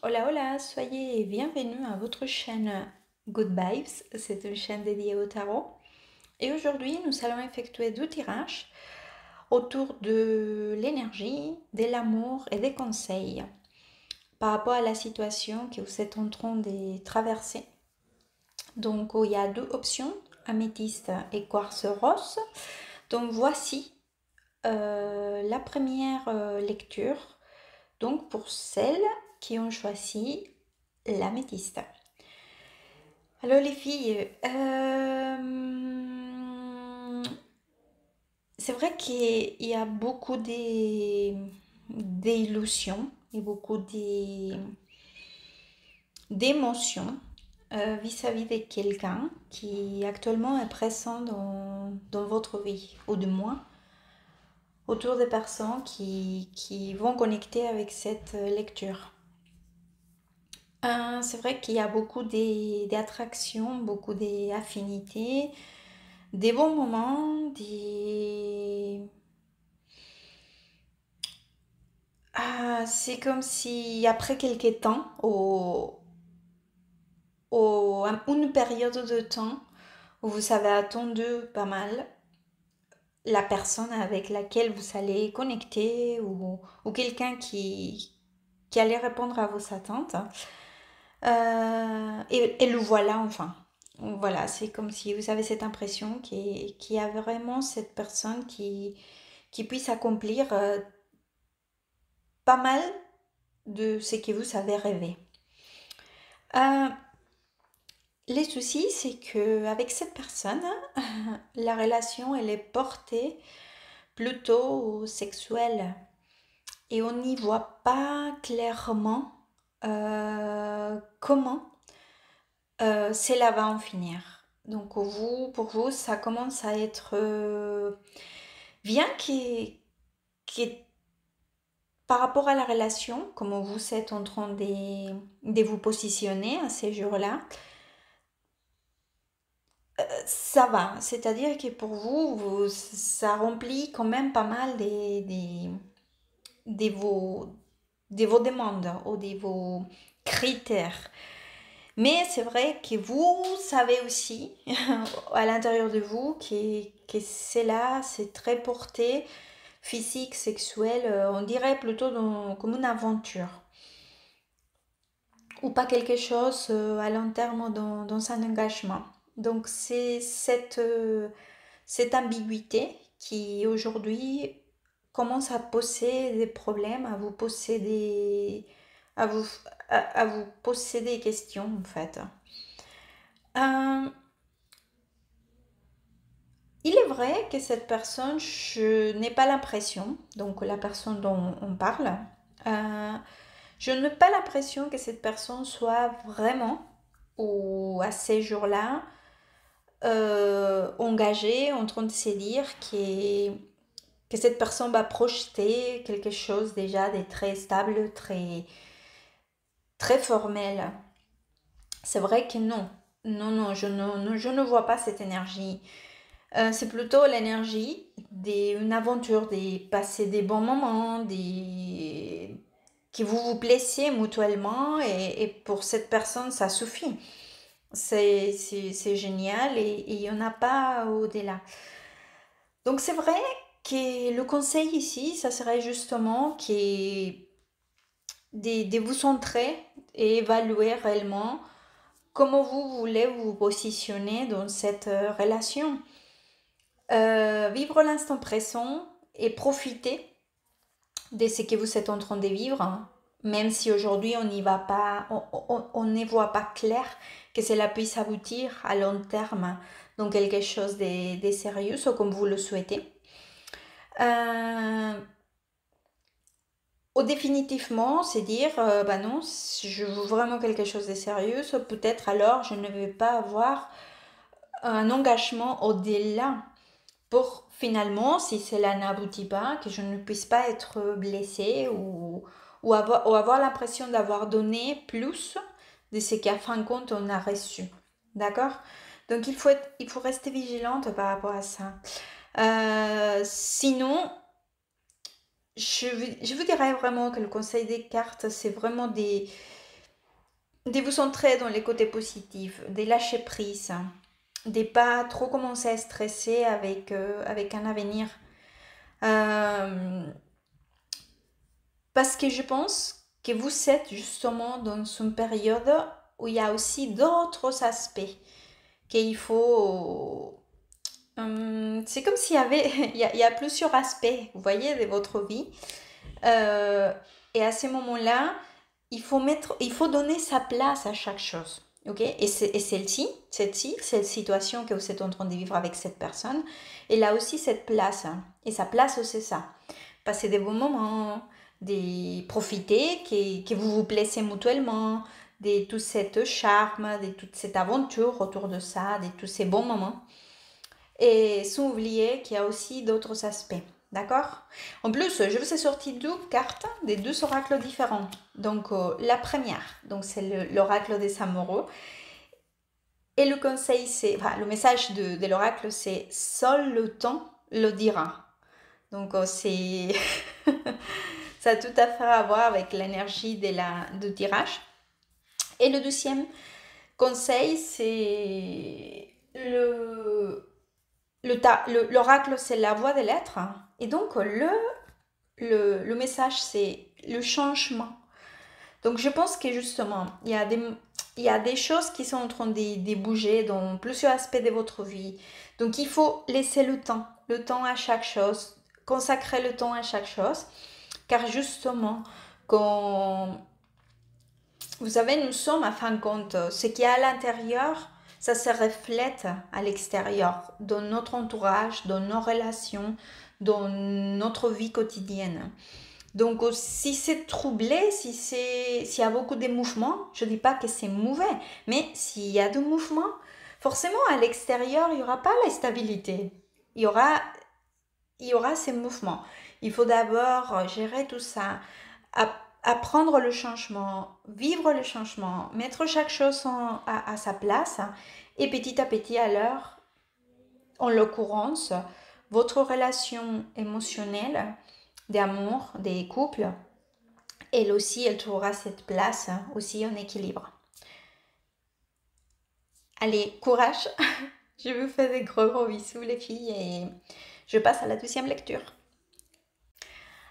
Hola, hola, soyez bienvenus à votre chaîne Good Vibes, c'est une chaîne dédiée au tarot. Et aujourd'hui, nous allons effectuer deux tirages autour de l'énergie, de l'amour et des conseils par rapport à la situation que vous êtes en train de traverser. Donc, il y a deux options, améthyste et quartz rose. Donc, voici la première lecture. Donc, pour celles qui ont choisi l'améthyste. Alors les filles, c'est vrai qu'il y a beaucoup d'illusions et beaucoup d'émotions vis-à-vis de quelqu'un qui actuellement est présent dans votre vie, ou du moins autour des personnes qui vont connecter avec cette lecture. C'est vrai qu'il y a beaucoup d'attractions, beaucoup d'affinités, des bons moments, c'est comme si après quelques temps, une période de temps où vous avez attendu pas mal la personne avec laquelle vous allez connecter ou quelqu'un qui allait répondre à vos attentes. Et le voilà enfin. Voilà, c'est comme si vous avez cette impression qu'il y a vraiment cette personne qui puisse accomplir pas mal de ce que vous avez rêvé. Euh, les soucis, c'est que avec cette personne, la relation, elle est portée plutôt sexuelle et on n'y voit pas clairement comment cela va en finir. Donc pour vous, ça commence à être bien qui est par rapport à la relation, comment vous êtes en train de vous positionner à ces jours-là, ça va. C'est-à-dire que pour vous, ça remplit quand même pas mal de vos, de vos demandes ou de vos critères. Mais c'est vrai que vous savez aussi, à l'intérieur de vous, que c'est là, c'est très porté physique, sexuel, on dirait plutôt comme une aventure. Ou pas quelque chose à long terme dans un engagement. Donc c'est cette ambiguïté qui aujourd'hui commence à poser des problèmes, à vous poser à vous, à vous poser des questions en fait. Euh, il est vrai que cette personne, je n'ai pas l'impression, donc la personne dont on parle, euh, je n'ai pas l'impression que cette personne soit vraiment, ou à ces jours-là, engagée, en train de se dire que cette personne va projeter quelque chose déjà de très stable, très formel. C'est vrai que non. Non, non, je ne vois pas cette énergie. C'est plutôt l'énergie d'une aventure, de passer des bons moments, que vous vous plaissiez mutuellement et pour cette personne, ça suffit. C'est génial et il n'y en a pas au-delà. Donc c'est vrai que le conseil ici, ça serait justement de vous centrer et évaluer réellement comment vous voulez vous positionner dans cette relation. Vivre l'instant présent et profiter de ce que vous êtes en train de vivre, hein. Même si aujourd'hui on n'y va pas, on ne voit pas clair que cela puisse aboutir à long terme dans quelque chose de sérieux, ou comme vous le souhaitez. Euh, Ou définitivement, c'est dire, bah non, si je veux vraiment quelque chose de sérieux, peut-être alors je ne vais pas avoir un engagement au-delà pour finalement, si cela n'aboutit pas, que je ne puisse pas être blessée ou avoir l'impression d'avoir donné plus de ce qu'à fin de compte on a reçu. D'accord? Donc il faut rester vigilante par rapport à ça. Sinon, je vous dirais vraiment que le conseil des cartes, c'est vraiment de vous centrer dans les côtés positifs, de lâcher prise, de pas trop commencer à stresser avec un avenir. Euh, Parce que je pense que vous êtes justement dans une période où il y a aussi d'autres aspects qu'il faut... c'est comme s'il y avait... il y a plusieurs aspects, vous voyez, de votre vie. Euh, et à ce moment-là, il faut donner sa place à chaque chose. Ok. Et celle-ci, cette situation que vous êtes en train de vivre avec cette personne, elle a aussi cette place. Et sa place, c'est ça. Passer des bons moments, de profiter, que vous vous plaisez mutuellement, de tout cet charme, de toute cette aventure autour de ça, de tous ces bons moments. Et sans oublier qu'il y a aussi d'autres aspects. D'accord. En plus, je vous ai sorti deux cartes des deux oracles différents. Donc, la première, donc c'est l'oracle des amoureux. Et le conseil, c'est, enfin, le message de l'oracle, c'est seul le temps le dira. Donc, c'est ça a tout à fait à voir avec l'énergie du tirage. Et le deuxième conseil, c'est l'oracle, c'est la voix des lettres. Et donc, le message, c'est le changement. Donc, je pense que justement, il y a des choses qui sont en train de bouger dans plusieurs aspects de votre vie. Donc, il faut laisser le temps à chaque chose, consacrer le temps à chaque chose. Car justement, quand vous savez, nous sommes à fin de compte, ce qui est à l'intérieur, ça se reflète à l'extérieur, dans notre entourage, dans nos relations, dans notre vie quotidienne. Donc, si c'est troublé, s'il y a beaucoup de mouvements, je ne dis pas que c'est mauvais, mais s'il y a de mouvements, forcément à l'extérieur, il n'y aura pas la stabilité. Il y aura ces mouvements. Il faut d'abord gérer tout ça, apprendre le changement, vivre le changement, mettre chaque chose à sa place et petit à petit alors, en l'occurrence, votre relation émotionnelle d'amour, des couples, elle aussi, elle trouvera cette place aussi en équilibre. Allez, courage. Je vous fais des gros gros bisous les filles et je passe à la deuxième lecture.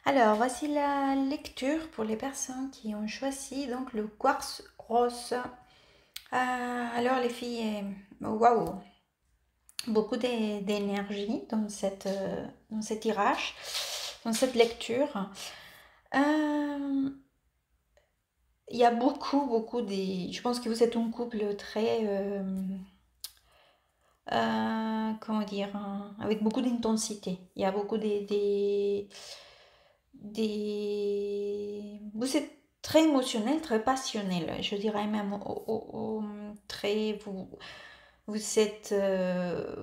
Alors, voici la lecture pour les personnes qui ont choisi donc le quartz rose. Alors, les filles, waouh, beaucoup d'énergie dans cet tirage, dans cette lecture. Il y a beaucoup de... Je pense que vous êtes un couple très... comment dire, avec beaucoup d'intensité. Il y a beaucoup vous êtes très émotionnel, très passionnel. Je dirais même très... Vous êtes...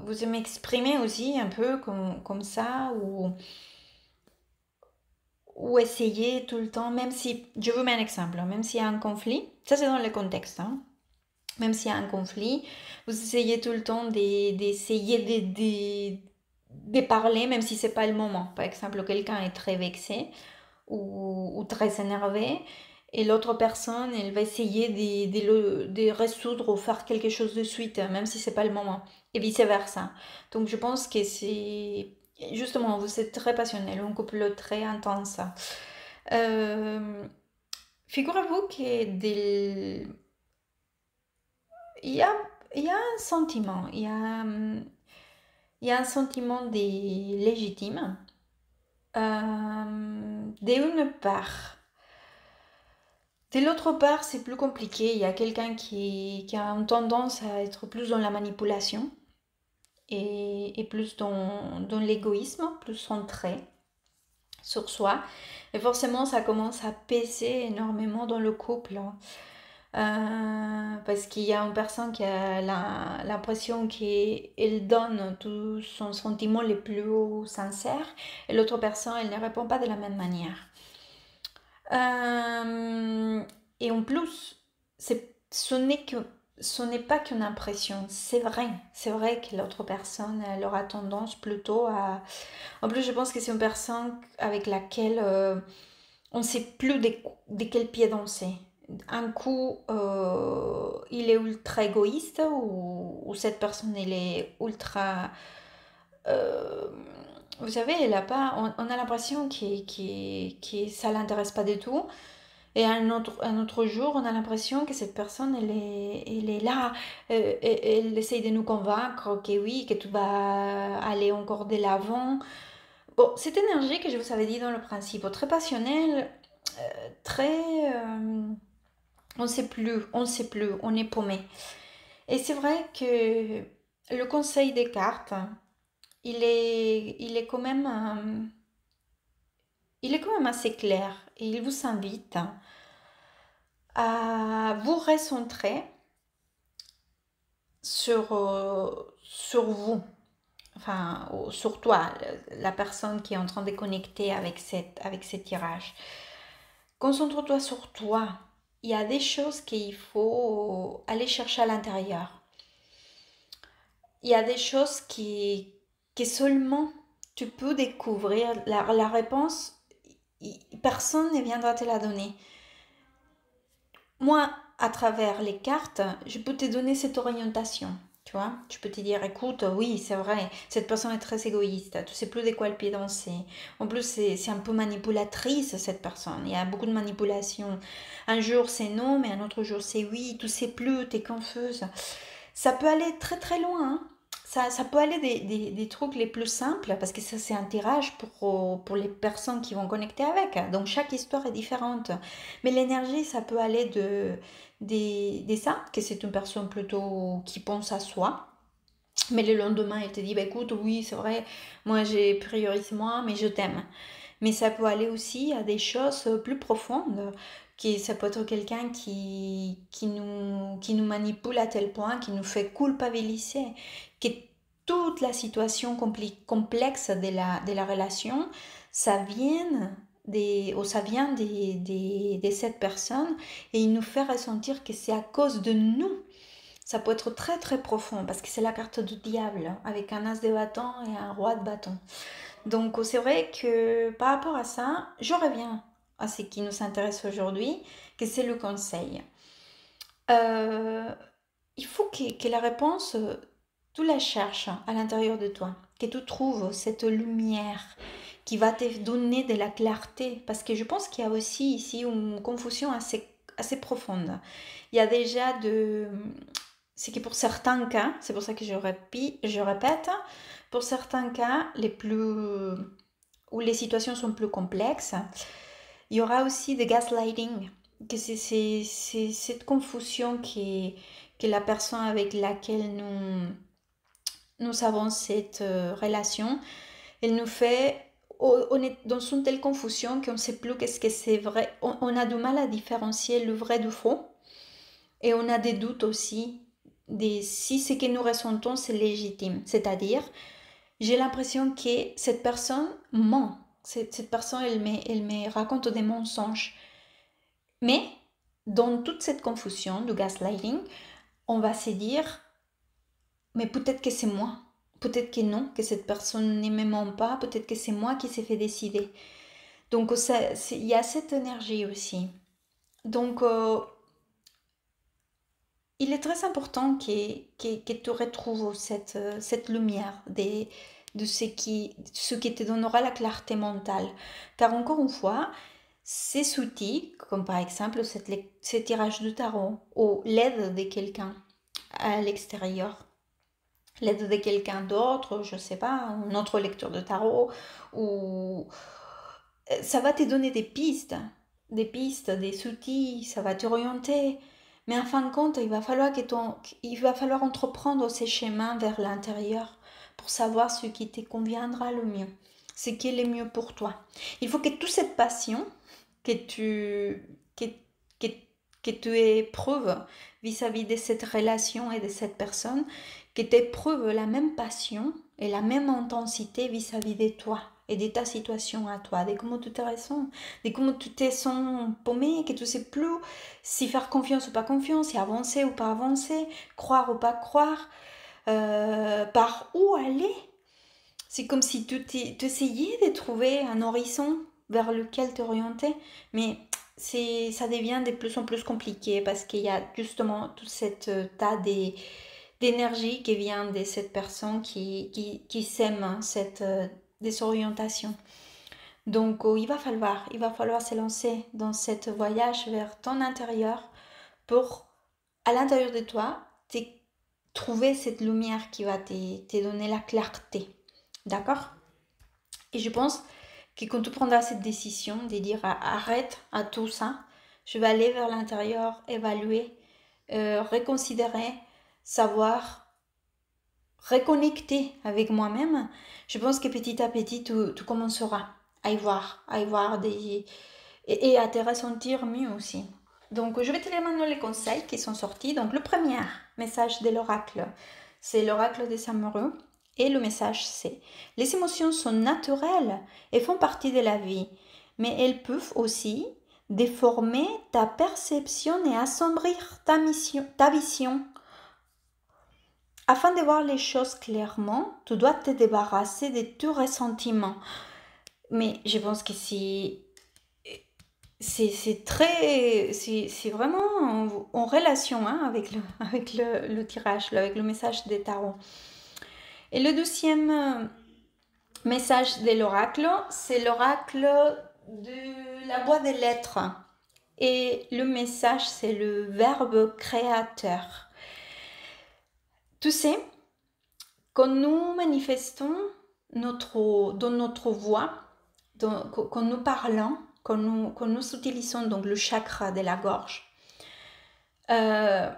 vous aimez exprimer aussi un peu comme ça ou essayer tout le temps, même si... Je vous mets un exemple. Même s'il y a un conflit, ça c'est dans le contexte, hein. Même s'il y a un conflit, vous essayez tout le temps d'essayer de parler, même si c'est pas le moment. Par exemple, quelqu'un est très vexé ou très énervé, et l'autre personne, elle va essayer de résoudre ou faire quelque chose de suite, même si c'est pas le moment, et vice-versa. Donc je pense que c'est... Justement, vous êtes très passionnel, un couple très intense. Euh, Figurez-vous que il y a, il y a un sentiment, il y a un sentiment légitime d'une part. De l'autre part, c'est plus compliqué. Il y a quelqu'un qui a une tendance à être plus dans la manipulation et plus dans l'égoïsme, plus centré sur soi. Et forcément, ça commence à peser énormément dans le couple. Parce qu'il y a une personne qui a l'impression qu'elle donne tout son sentiment le plus sincère et l'autre personne, elle ne répond pas de la même manière. Euh, et en plus, ce n'est pas qu'une impression, c'est vrai que l'autre personne elle aura tendance plutôt à... En plus, je pense que c'est une personne avec laquelle on ne sait plus de quel pied danser. un coup, il est ultra égoïste ou cette personne, elle est ultra... euh, vous savez, elle a pas, on a l'impression que ça l'intéresse pas du tout. Et un autre jour, on a l'impression que cette personne, elle est là, elle essaye de nous convaincre que oui, que tout va aller encore de l'avant. Bon, cette énergie que je vous avais dit dans le principe, très passionnelle, très... on ne sait plus, on ne sait plus, on est paumé. Et c'est vrai que le conseil des cartes, il est quand même, il est quand même assez clair et il vous invite à vous recentrer sur vous, enfin sur toi, la personne qui est en train de connecter avec ces tirages. Concentre-toi sur toi. Il y a des choses qu'il faut aller chercher à l'intérieur. Il y a des choses que seulement tu peux découvrir. La réponse, personne ne viendra te la donner. Moi, à travers les cartes, je peux te donner cette orientation. Tu vois, tu peux te dire, écoute, oui, c'est vrai, cette personne est très égoïste, tu sais plus de quoi le pied danser. En plus, c'est un peu manipulatrice, cette personne. Il y a beaucoup de manipulation. Un jour, c'est non, mais un autre jour, c'est oui, tu sais plus, tu es confuse. Ça peut aller très très loin, hein. Ça peut aller des trucs les plus simples, parce que ça c'est un tirage pour les personnes qui vont connecter avec. Donc chaque histoire est différente. Mais l'énergie, ça peut aller de ça, que c'est une personne plutôt qui pense à soi. Mais le lendemain, elle te dit, bah, écoute, oui, c'est vrai, moi j'ai priorisé moi, mais je t'aime. Mais ça peut aller aussi à des choses plus profondes. Qui, ça peut être quelqu'un qui nous manipule à tel point, qui nous fait culpabiliser, que toute la situation complexe de la relation, ça vient ou ça vient de cette personne et il nous fait ressentir que c'est à cause de nous. Ça peut être très très profond parce que c'est la carte du diable avec un as de bâton et un roi de bâton. Donc c'est vrai que par rapport à ça, je reviens à ce qui nous intéresse aujourd'hui, que c'est le conseil. Euh, il faut que la réponse, tu la cherches à l'intérieur de toi, que tu trouves cette lumière qui va te donner de la clarté, parce que je pense qu'il y a aussi ici une confusion assez profonde. Il y a déjà de... C'est que pour certains cas, c'est pour ça que je répète, pour certains cas les plus où les situations sont plus complexes, il y aura aussi des gaslighting, que c'est cette confusion que la personne avec laquelle nous avons cette relation, elle nous fait, on est dans une telle confusion qu'on ne sait plus qu'est-ce que c'est vrai, on a du mal à différencier le vrai du faux, et on a des doutes aussi de si ce que nous ressentons c'est légitime, c'est-à-dire j'ai l'impression que cette personne ment. Cette personne, elle me raconte des mensonges. Mais dans toute cette confusion du gaslighting, on va se dire, mais peut-être que c'est moi. Peut-être que non, que cette personne ne me ment pas. Peut-être que c'est moi qui s'est fait décider. Donc il y a cette énergie aussi. Donc il est très important que tu retrouves cette lumière de ce qui te donnera la clarté mentale. Car encore une fois, ces outils, comme par exemple ces tirages de tarot ou l'aide de quelqu'un à l'extérieur, l'aide de quelqu'un d'autre, je ne sais pas, une autre lecture de tarot, ou ça va te donner des pistes, des outils, ça va t'orienter. Mais en fin de compte, il va falloir entreprendre ces chemins vers l'intérieur pour savoir ce qui te conviendra le mieux, ce qui est le mieux pour toi. Il faut que toute cette passion que que, que, que tu éprouves vis-à-vis de cette relation et de cette personne, que tu éprouves la même passion et la même intensité vis-à-vis de toi et de ta situation à toi, de comment tu te ressens, de comment tu te sens paumé, que tu ne sais plus si faire confiance ou pas confiance, si avancer ou pas avancer, croire ou pas croire, par où aller. C'est comme si tu essayais de trouver un horizon vers lequel t'orienter, mais ça devient de plus en plus compliqué parce qu'il y a justement tout cet tas d'énergie qui vient de cette personne qui sème cette désorientation. Donc il va falloir se lancer dans ce voyage vers ton intérieur pour, à l'intérieur de toi, trouver cette lumière qui va te donner la clarté. D'accord? Et je pense que quand tu prendras cette décision de dire arrête à tout ça, je vais aller vers l'intérieur, évaluer, reconsidérer, savoir, reconnecter avec moi-même, je pense que petit à petit, tu commenceras à y voir et à te ressentir mieux aussi. Donc, je vais te lire maintenant les conseils qui sont sortis. Donc, le premier message de l'oracle, c'est l'oracle des amoureux. Et le message, c'est: les émotions sont naturelles et font partie de la vie, mais elles peuvent aussi déformer ta perception et assombrir ta vision. Afin de voir les choses clairement, tu dois te débarrasser de tous ressentiments. Mais je pense que c'est vraiment en relation avec le tirage, avec le message des tarots. Et le deuxième message de l'oracle, c'est l'oracle de la boîte des lettres. Et le message, c'est le verbe créateur. Tu sais, quand nous manifestons dans notre voix, quand nous parlons, quand nous utilisons donc le chakra de la gorge, ce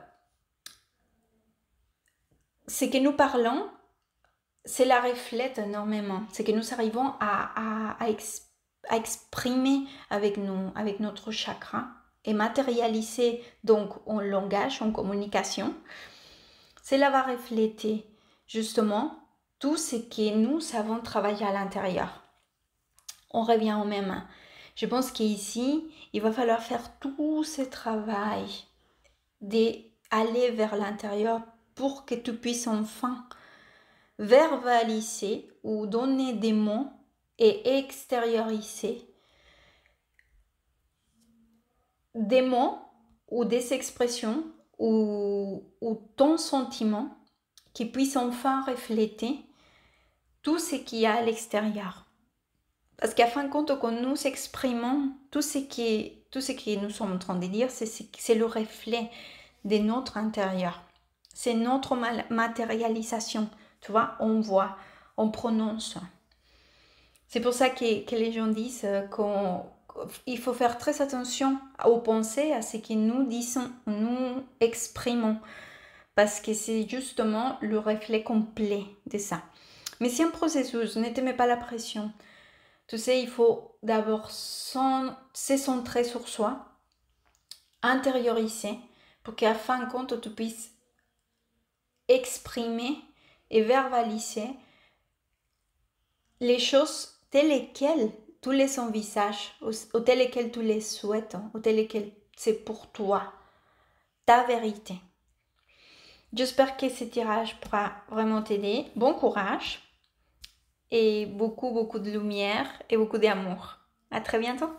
que nous parlons, cela reflète énormément. Ce que nous arrivons à exprimer avec notre chakra et matérialiser donc en langage, en communication, cela va refléter justement tout ce que nous savons travailler à l'intérieur. On revient au même. Je pense qu'ici, il va falloir faire tout ce travail d'aller vers l'intérieur pour que tu puisses enfin verbaliser ou donner des mots et extérioriser des mots ou des expressions ou ton sentiment qui puisse enfin refléter tout ce qu'il y a à l'extérieur. Parce qu'à fin de compte, quand nous exprimons tout ce que nous sommes en train de dire, c'est le reflet de notre intérieur. C'est notre matérialisation. Tu vois, on voit, on prononce. C'est pour ça que les gens disent qu'il faut faire très attention aux pensées, à ce que nous disons, nous exprimons. Parce que c'est justement le reflet complet de ça. Mais c'est un processus, ne te mets pas la pression. Tu sais, il faut d'abord se centrer sur soi, intérioriser, pour qu'à fin de compte, tu puisses exprimer et verbaliser les choses telles quelles tu les envisages, ou telles quelles tu les souhaites, ou telles quelles c'est pour toi, ta vérité. J'espère que ce tirage pourra vraiment t'aider. Bon courage et beaucoup de lumière et beaucoup d'amour. À très bientôt.